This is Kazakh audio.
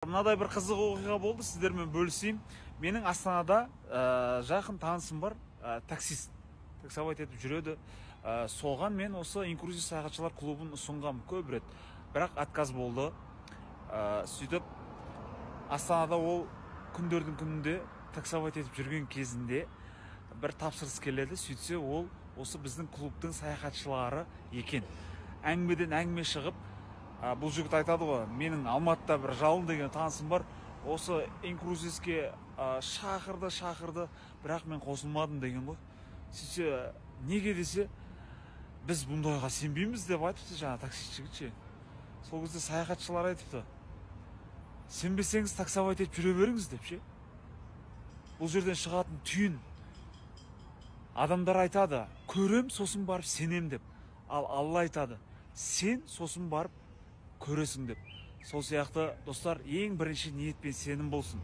Мынадай бір қызық оқиға болды, сіздермен бөлісейін. Менің Астанада жақын танысым бар, таксист, таксовать етіп жүреді. Соған мен осы инклюзив саяхатшылар клубын ұсынғам көп рет, бірақ отказ болды. Сөйтіп Астанада ол күндердің күнінде таксовать етіп жүрген кезінде бір тапсырыс келеді. Сөйтсе ол осы біздің клубтың саяхатшылары екен. Әңгімеден әңгіме шығып, бұл жігіт айтады ғой, менің Алматыда бір Жалын деген танысым бар, осы инклюзивке шақырды, бірақ мен қосылмадым деген ғой. Сөйтсе, неге десе, біз бұндайға сенбейміз деп айтыпты жаңа таксист жігіт. Сол кезде саяхатшылар айтыпты, сенбесеңіз таксовать етіп жүре беріңіз деп ше. Бұл жерден шығатын түйін. Адамдар айтады, көрем, сосын барып сенем деп. Ал Алла айтады, сен сосын барып көресің деп. Сол сияқты достар, ең бірінші ниет пен сенім болсын.